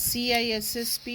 CISSP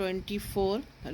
24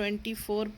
24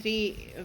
3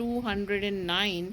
209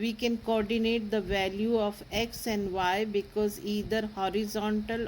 we can coordinate the value of x and y because either horizontal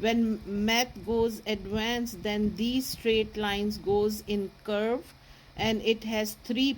when math goes advanced then these straight lines goes in curve and it has 3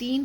3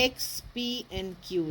x p and q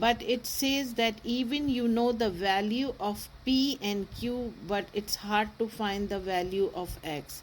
but it says that even you know the value of p and q but it's hard to find the value of x।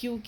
q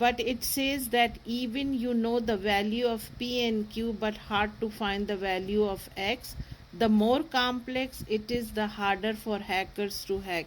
but it says that even you know the value of p and q but hard to find the value of x, the more complex it is the harder for hackers to hack।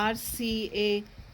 RCA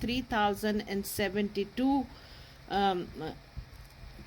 3072,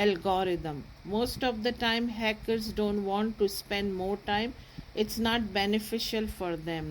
algorithm। most of the time hackers don't want to spend more time, it's not beneficial for them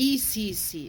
ECC।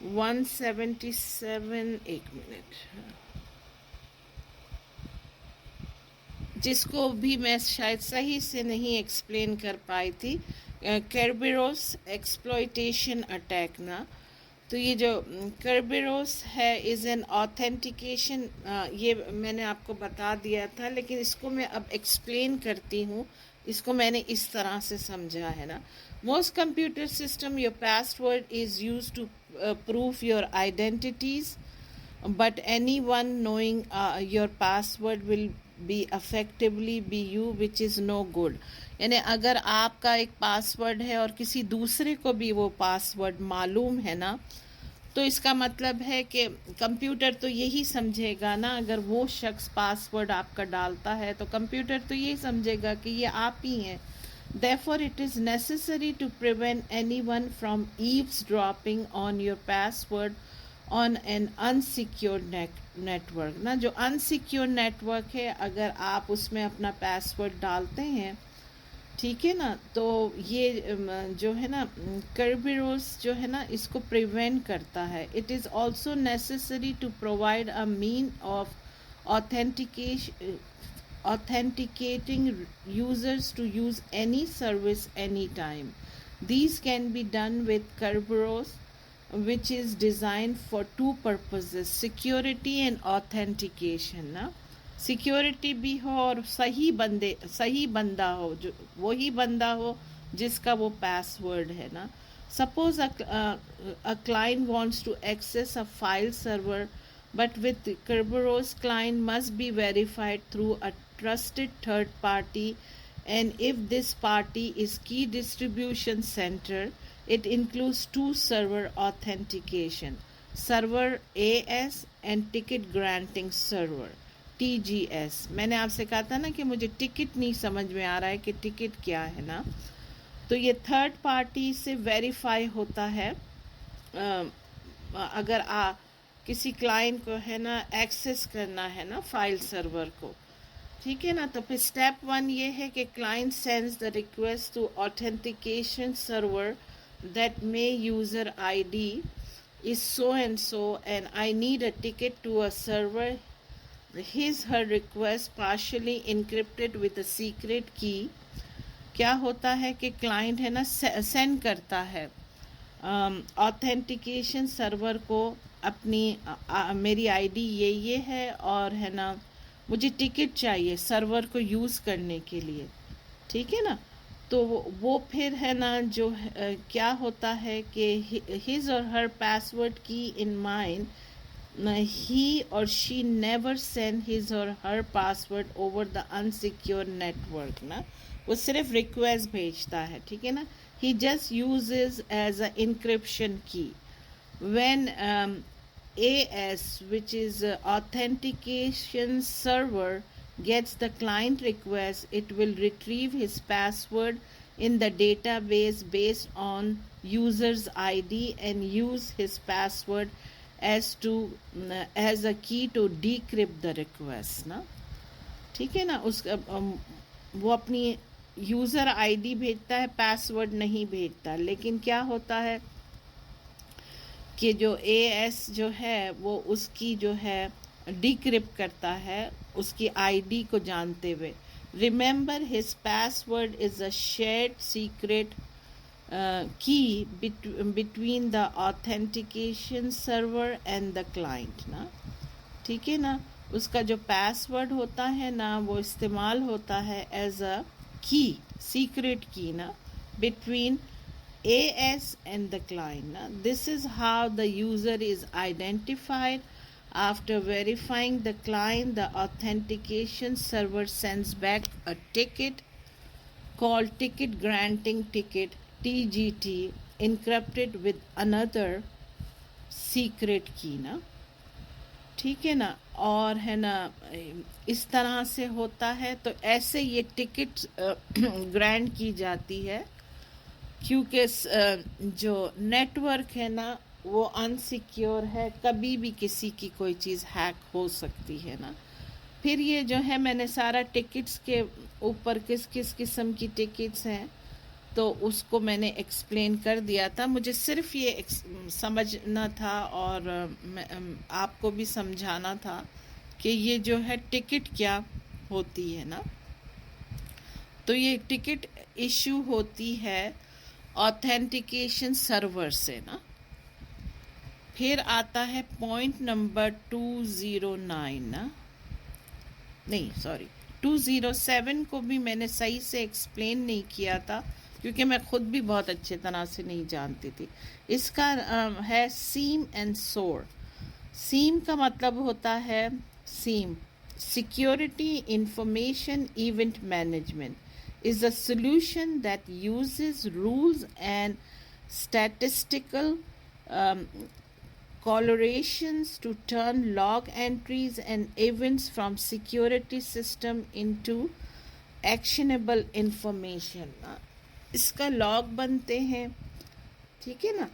177 ایک minute, جس کو بھی میں شاید صحیح سے نہیں explain کر پائی تھی، کربیروس ایکسپلوئٹیشن اٹیک نا. تو یہ جو کربیروس ہے از این آتھینٹیکیشن، یہ میں نے آپ کو بتا دیا تھا، لیکن اس کو میں اب ایکسپلین کرتی ہوں. اس کو میں نے اس طرح سے سمجھا ہے نا. Most computer system your password is used to prove your identities, but anyone knowing your password will be effectively be you, which is no good. یعنی اگر آپ کا ایک پاسورڈ ہے اور کسی دوسرے کو بھی وہ پاسورڈ معلوم ہے نا، تو اس کا مطلب ہے کہ کمپیوٹر تو یہی سمجھے گا نا. اگر وہ شخص پاسورڈ آپ کا ڈالتا ہے تو کمپیوٹر تو یہی سمجھے گا کہ یہ آپ ہی ہیں. Therefore it is necessary to prevent anyone from eavesdropping on your password on an unsecured network نا. جو unsecured network ہے، اگر آپ اس میں اپنا پاسورڈ ڈالتے ہیں، ٹھیک ہے نا، تو یہ جو ہے نا کربیروس جو ہے نا اس کو پریونٹ کرتا ہے. It is also necessary to provide a mean of authenticating users to use any service anytime. These can be done with Kerberos, which is designed for two purposes: security and authentication نا. Security بھی ہو اور صحیح بندہ ہو، جو وہی بندہ ہو جس کا وہ پاس ورڈ ہے نا. Suppose a client wants to access a file server, but with Kerberos client must be verified through a trusted third party, and if this party is key distribution center, it includes two server authentication: server AS and ticket granting server TGS. میں نے آپ سے کہا تھا نا کہ مجھے ticket نہیں سمجھ میں آ رہا ہے کہ ٹکٹ کیا ہے نا. تو یہ تھرڈ پارٹی سے ویریفائی ہوتا ہے. اگر کسی کلائنٹ کو ہے نا ایکسیس کرنا ہے نا فائل سرور کو، ٹھیک ہے نا، تو پھر اسٹیپ 1 یہ ہے کہ client sends the request to authentication server that my user I D is so and so and I need a ticket to a server. her request partially encrypted with a secret key. کیا ہوتا ہے کہ client ہے نا send کرتا ہے authentication سرور کو اپنی میری آئی ڈی یہ ہے اور ہے نا مجھے ٹکٹ چاہیے سرور کو یوز کرنے کے لیے، ٹھیک ہے نا. تو وہ پھر ہے نا جو کیا ہوتا ہے کہ his or her password key in mind, he or she never send his or her password over the unsecured network نا. وہ صرف ریکویسٹ بھیجتا ہے، ٹھیک ہے نا. he just uses as an encryption key. when AS, which is authentication server, gets the client request, it will retrieve his password in the database based on user's ID and use his password as a key to decrypt the request نا. ٹھیک ہے نا. اس وہ اپنی user I D بھیجتا ہے، پاس word نہیں بھیجتا. لیکن کیا ہوتا ہے کہ جو اے ایس جو ہے وہ اس کی جو ہے ڈیکرپٹ کرتا ہے اس کی آئی ڈی کو جانتے ہوئے. Remember his password is a shared secret key between the authentication server and the client نا. ٹھیک ہے نا. اس کا جو پاس ورڈ ہوتا ہے نا وہ استعمال ہوتا ہے ایز اے کی، سیکرٹ کی نا، between AS and the client. This is how the user is identified. After verifying the client, the authentication server sends back a ticket called ticket granting ticket TGT, encrypted with another secret key نا. ٹھیک ہے نا. اور ہے نا اس طرح سے ہوتا ہے. تو ایسے یہ ٹکٹ گرانٹ کی جاتی ہے کیونکہ جو نیٹ ورک ہے نا وہ انسیکیور ہے، کبھی بھی کسی کی کوئی چیز ہیک ہو سکتی ہے نا. پھر یہ جو ہے میں نے سارا ٹکٹس کے اوپر کس کس قسم کی ٹکٹس ہیں تو اس کو میں نے ایکسپلین کر دیا تھا. مجھے صرف یہ سمجھنا تھا اور آپ کو بھی سمجھانا تھا کہ یہ جو ہے ٹکٹ کیا ہوتی ہے نا. تو یہ ٹکٹ ایشو ہوتی ہے آتھینٹیکیشن سرور سے نا. پھر آتا ہے پوائنٹ نمبر 209 نا، نہیں سوری 207 کو بھی میں نے صحیح سے ایکسپلین نہیں کیا تھا کیونکہ میں خود بھی بہت اچھے طرح سے نہیں جانتی تھی. اس کا ہے سیم اینڈ سور. سیم کا مطلب ہوتا ہے SIEM security information event management is a solution that uses rules and statistical correlations to turn log entries and events from security system into actionable information. اس کا لاگ بنتے ہیں، ٹھیک ہے نا.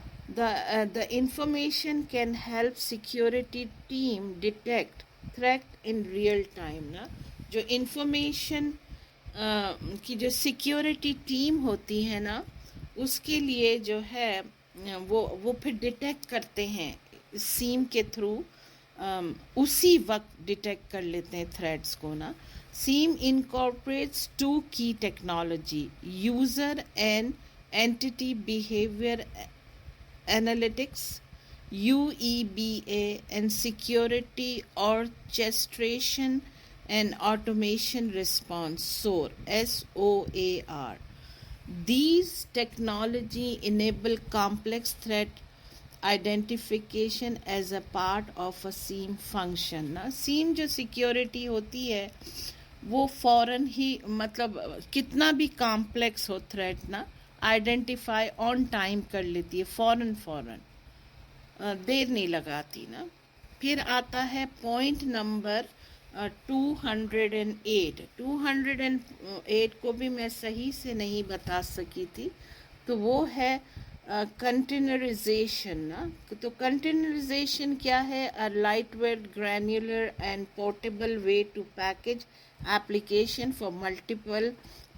the information can help security team detect threat in real time نا. جو information کی جو سیکیورٹی ٹیم ہوتی ہے نا، اس کے لیے جو ہے وہ پھر ڈیٹیکٹ کرتے ہیں سیم کے تھرو، اسی وقت ڈیٹیکٹ کر لیتے ہیں تھریٹس کو نا. سیم انکارپوریٹس 2 کی technology: user and entity behaviour analytics UEBA and security orchestration and automation response SOAR. These technology enable complex threat identification as a part of a SIEM function نا. SIEM جو security ہوتی ہے وہ فوراً ہی مطلب کتنا بھی کامپلیکس ہو تھریٹ نا، آئیڈینٹیفائی آن ٹائم کر لیتی ہے، فوراً دیر نہیں لگاتی نا. پھر آتا ہے پوائنٹ نمبر 208. 208 کو بھی میں صحیح سے نہیں بتا سکی تھی، تو وہ ہے کنٹینرائزیشن نا. تو کنٹینرائزیشن کیا ہے؟ a lightweight granular and portable way to package application for multiple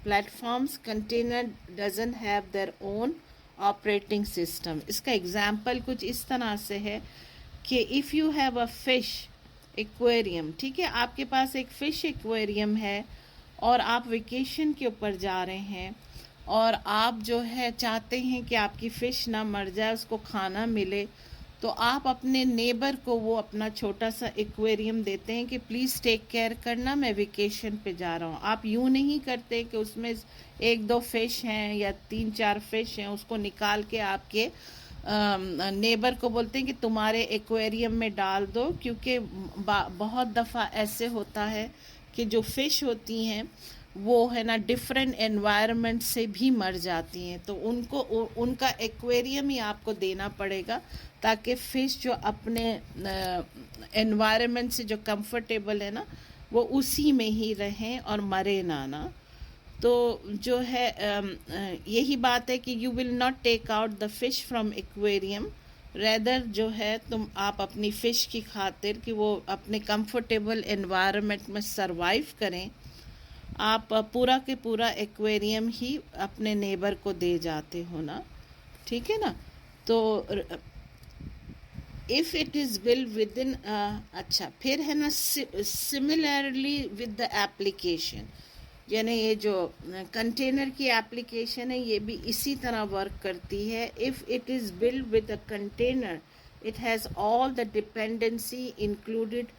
platforms. Container doesn't have their own operating system. اس کا ایگزامپل کچھ اس طرح سے ہے کہ if you have a fish aquarium, ٹھیک ہے، آپ کے پاس ایک فش ایکویریم ہے اور آپ ویکیشن کے اوپر جا رہے ہیں اور آپ جو ہے چاہتے ہیں کہ آپ کی فش نہ مر جائے، اس کو کھانا ملے، تو آپ اپنے نیبر کو وہ اپنا چھوٹا سا ایکویریم دیتے ہیں کہ پلیز ٹیک کیئر کرنا، میں ویکیشن پہ جا رہا ہوں. آپ یوں نہیں کرتے کہ اس میں 1-2 فش ہیں یا 3-4 فش ہیں، اس کو نکال کے آپ کے نیبر کو بولتے ہیں کہ تمہارے ایکویریم میں ڈال دو، کیونکہ بہت دفعہ ایسے ہوتا ہے کہ جو فش ہوتی ہیں وہ ہے نا ڈفرینٹ انوائرمنٹ سے بھی مر جاتی ہیں، تو ان کا ایکویریم ہی آپ کو دینا پڑے گا تاکہ فش جو اپنے انوائرمنٹ سے جو کمفرٹیبل ہے نا وہ اسی میں ہی رہیں اور مرے نا. تو جو ہے یہی بات ہے کہ you will not take out the fish from aquarium, rather جو ہے آپ اپنی فش کی خاطر کہ وہ اپنے کمفرٹیبل انوائرمنٹ میں سروائیو کریں، آپ پورا کے پورا ایکویریم ہی اپنے نیبر کو دے جاتے ہو نا، ٹھیک ہے نا. تو if it is built within اچھا پھر ہے نا similarly with the application، یعنی یہ جو کنٹینر کی اپلیکیشن ہے یہ بھی اسی طرح ورک کرتی ہے. if it is built with a container it has all the dependency included,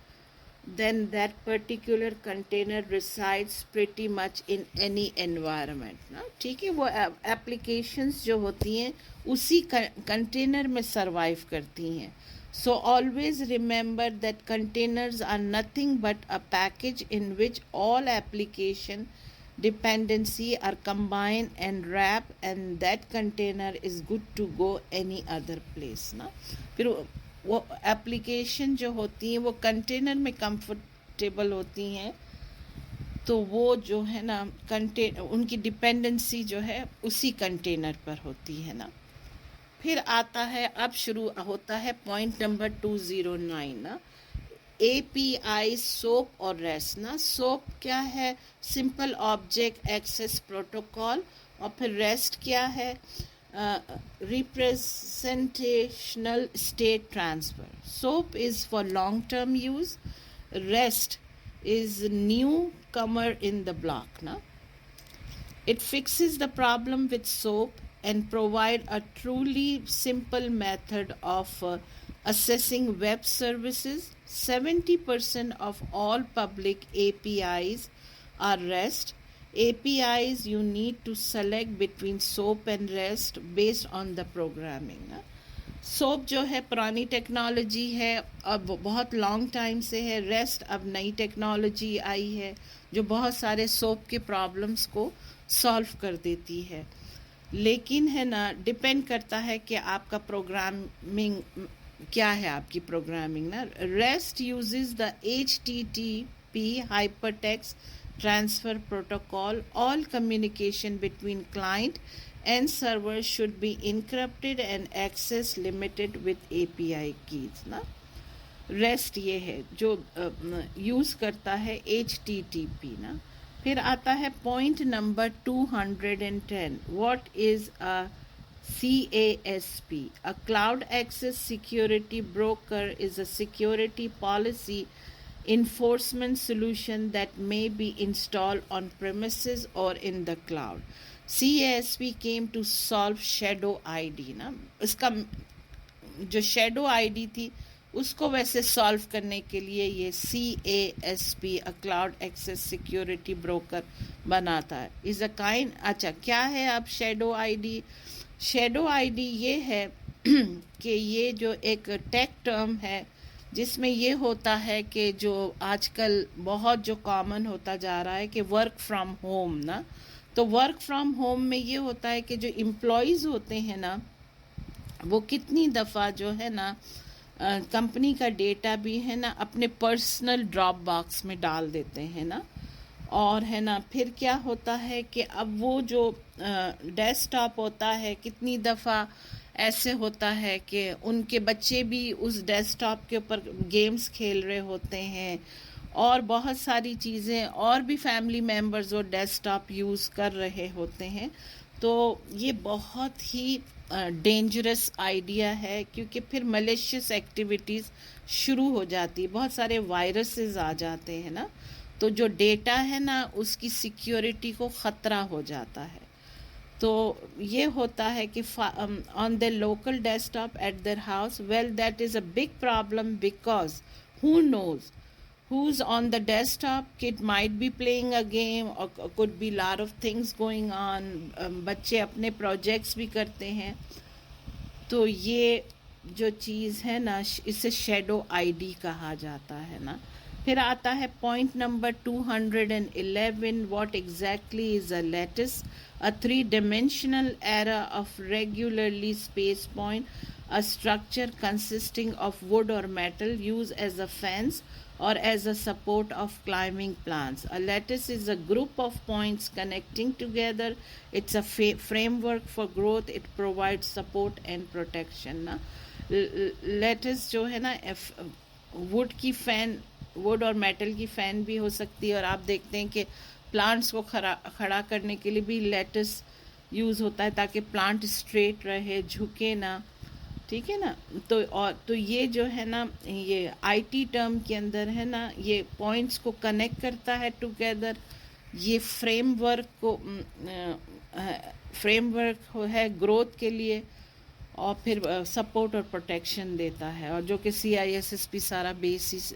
then that particular container resides pretty much in any environment نا. ٹھیک ہے، وہ اپلیکیشنز جو ہوتی ہیں اسی کنٹینر میں سروائیو کرتی ہیں. So always remember that containers are nothing but a package in which all application dependency are combined and wrapped, and that container is good to go any other place نا. پھر وہ application جو ہوتی ہیں وہ container میں comfortable ہوتی ہیں، تو وہ جو ہے نا ان کی ڈپینڈنسی جو ہے اسی کنٹینر پر ہوتی ہے نا. پھر آتا ہے، اب شروع ہوتا ہے پوائنٹ نمبر 209 نا، API SOAP اور REST نا. SOAP کیا ہے؟ سمپل آبجیکٹ ایکسیس پروٹوکال، اور پھر ریسٹ کیا ہے؟ representational state transfer. SOAP is for long-term use. REST is newcomer in the block. Na? It fixes the problem with SOAP and provide a truly simple method of assessing web services. 70% of all public APIs are REST. APIs you need to select between SOAP and REST based on the programming. SOAP جو ہے پرانی technology ہے، اب بہت long time سے ہے. Rest اب نئی ٹیکنالوجی آئی ہے جو بہت سارے SOAP کے پرابلمس کو سالو کر دیتی ہے. لیکن ہے نا، ڈپینڈ کرتا ہے کہ آپ کا پروگرامنگ کیا ہے، آپ کی پروگرامنگ نا. Rest uses the HTTP hyper text transfer protocol. All communication between client and server should be encrypted and access limited with API keys. نا ریسٹ یہ ہے جو یوز کرتا ہے HTTP نا. پھر آتا ہے point number 210. What is a CASP? A cloud access security broker is a security policy enforcement solution that may be installed on premises or in the cloud. CASP came to solve shadow ID نا. اس کا جو shadow ID تھی اس کو ویسے solve کرنے کے لیے یہ CASP cloud access security broker بناتا ہے. Is a kind. اچھا کیا ہے اب shadow I D? Shadow I D یہ ہے کہ یہ جو ایک ٹیک ٹرم ہے جس میں یہ ہوتا ہے کہ جو آج کل بہت جو کامن ہوتا جا رہا ہے کہ ورک فرام ہوم نا. تو ورک فرام ہوم میں یہ ہوتا ہے کہ جو امپلائیز ہوتے ہیں نا وہ کتنی دفعہ جو ہے نا کمپنی کا ڈیٹا بھی ہے نا اپنے پرسنل ڈراپ باکس میں ڈال دیتے ہیں نا. اور ہے نا پھر کیا ہوتا ہے کہ اب وہ جو ڈیسک ٹاپ ہوتا ہے کتنی دفعہ ایسے ہوتا ہے کہ ان کے بچے بھی اس ڈیسک ٹاپ کے اوپر گیمز کھیل رہے ہوتے ہیں اور بہت ساری چیزیں اور بھی فیملی ممبرز وہ ڈیسک ٹاپ یوز کر رہے ہوتے ہیں. تو یہ بہت ہی ڈینجرس آئیڈیا ہے کیونکہ پھر ملیشیس ایکٹیویٹیز شروع ہو جاتی، بہت سارے وائرسز آ جاتے ہیں نا. تو جو ڈیٹا ہے نا اس کی سیکیورٹی کو خطرہ ہو جاتا ہے. تو یہ ہوتا ہے کہ on the local desktop at their house. Well that is a big problem because who knows who's on the desktop. Kid might be playing a game or could be lot of things going on. بچے اپنے projects بھی کرتے ہیں. تو یہ جو چیز ہے نا اسے شیڈو آئی ڈی کہا جاتا ہے نا. پھر آتا ہے point number 211. What exactly is a let's? A three-dimensional array of regularly spaced point, a structure consisting of wood or metal used as a fence or as a support of climbing plants. A lattice is a group of points connecting together. It's a framework for growth. It provides support and protection. Lattice جو ہے نا would کی fan, would اور metal کی fan بھی ہو سکتی ہے. اور آپ دیکھتے ہیں کہ پلانٹس کو کھڑا کرنے کے لیے بھی لیٹس یوز ہوتا ہے تاکہ پلانٹ اسٹریٹ رہے، جھکے نا. ٹھیک ہے نا. تو یہ جو ہے نا یہ آئی ٹی ٹرم کے اندر ہے نا یہ پوائنٹس کو کنیکٹ کرتا ہے ٹوگیدر. یہ فریم ورک ہے گروتھ کے لیے اور پھر سپورٹ اور پروٹیکشن دیتا ہے. اور جو کہ CISSP سارا بیسس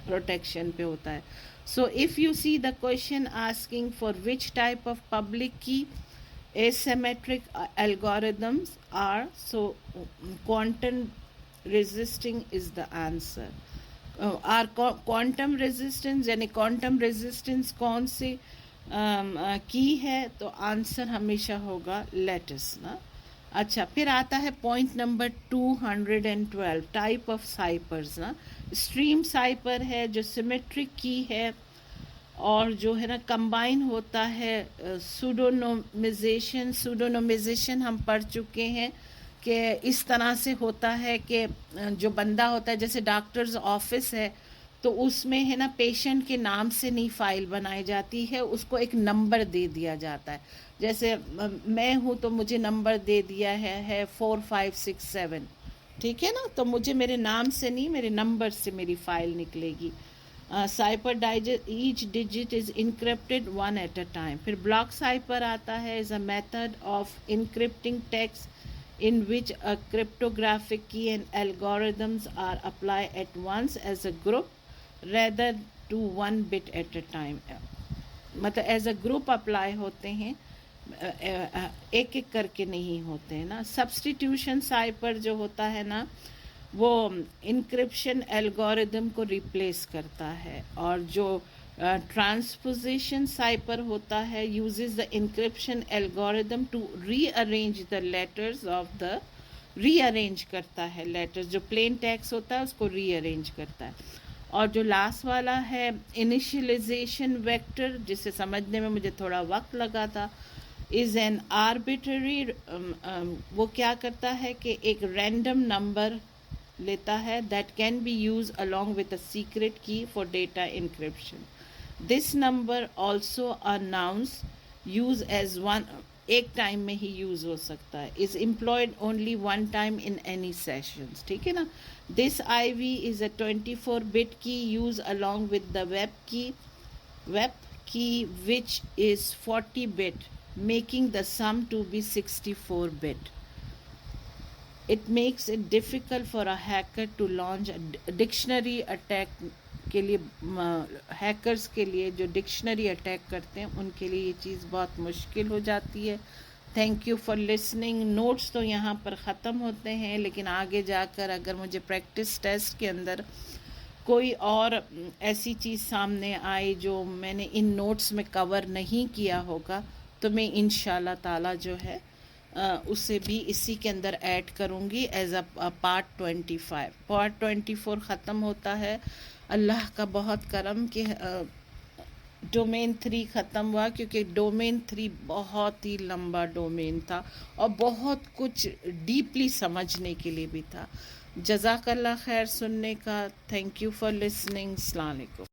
پروٹیکشن پہ ہوتا ہے. So if you see the question asking for which type of public key asymmetric algorithms are, so quantum resisting is the answer. Are quantum resistance یعنی quantum resistance کون سی کی ہے؟ تو آنسر ہمیشہ ہوگا لیٹس نا. اچھا پھر آتا ہے پوائنٹ نمبر 212. ٹائپ آف سائپرز نا. اسٹریم سائپر ہے جو سیمیٹرک کی ہے اور جو ہے نا کمبائن ہوتا ہے. سوڈونومائزیشن ہم پڑھ چکے ہیں کہ اس طرح سے ہوتا ہے کہ جو بندہ ہوتا ہے جیسے ڈاکٹرز آفس ہے تو اس میں ہے نا پیشنٹ کے نام سے نہیں فائل بنائی جاتی ہے، اس کو ایک نمبر دے دیا جاتا ہے. جیسے میں ہوں تو مجھے نمبر دے دیا ہے 4567، ٹھیک ہے نا، تو مجھے میرے نام سے نہیں، میرے نمبر سے میری فائل نکلے گی. Cipher each digit is encrypted one at a time. پھر بلاک سائپر آتا ہے is a method of encrypting text in which a cryptographic key and algorithms are applied at once as a group rather to one bit at a time. مطلب as a group apply ہوتے ہیں، ایک ایک کر کے نہیں ہوتے ہیں نا. سبسٹیٹیوشن سائپر جو ہوتا ہے نا وہ انکرپشن الگوریدم کو ریپلیس کرتا ہے، اور جو ٹرانسپوزیشن سائپر ہوتا ہے uses the encryption algorithm to rearrange the letters of the, rearrange کرتا ہے لیٹرز، جو پلین ٹیکسٹ ہوتا ہے اس کو ری ارینج کرتا ہے. اور جو لاسٹ والا ہے انیشلائزیشن ویکٹر، جسے سمجھنے میں مجھے تھوڑا وقت لگا تھا، از این آربیٹری. وہ کیا کرتا ہے کہ ایک رینڈم نمبر لیتا ہے that can be use along with a secret key for data encryption. This number also announce use as one، ایک ٹائم میں ہی یوز ہو سکتا ہے، is employed only one time in any sessions، ٹھیک ہے نا. This IV is a 24-bit key used along with the web key which is 40-bit, making the sum to be 64-bit. It makes it difficult for a hacker to launch a dictionary attack. کے لیے hackers کے لیے جو dictionary attack کرتے ہیں ان کے لیے یہ چیز بہت مشکل ہو جاتی ہے. Thank you for listening. Notes تو یہاں پر ختم ہوتے ہیں، لیکن آگے جا کر اگر مجھے پریکٹس ٹیسٹ کے اندر کوئی اور ایسی چیز سامنے آئی جو میں نے ان نوٹس میں کور نہیں کیا ہوگا تو میں انشاءاللہ تعالی جو ہے اسے بھی اسی کے اندر ایڈ کروں گی ایز اے پارٹ 25. پارٹ 24 ختم ہوتا ہے. اللہ کا بہت کرم کہ ڈومین 3 ختم ہوا، کیونکہ ڈومین 3 بہت ہی لمبا ڈومین تھا اور بہت کچھ ڈیپلی سمجھنے کے لیے بھی تھا. جزاک اللہ خیر سننے کا. Thank you for listening. السلام علیکم.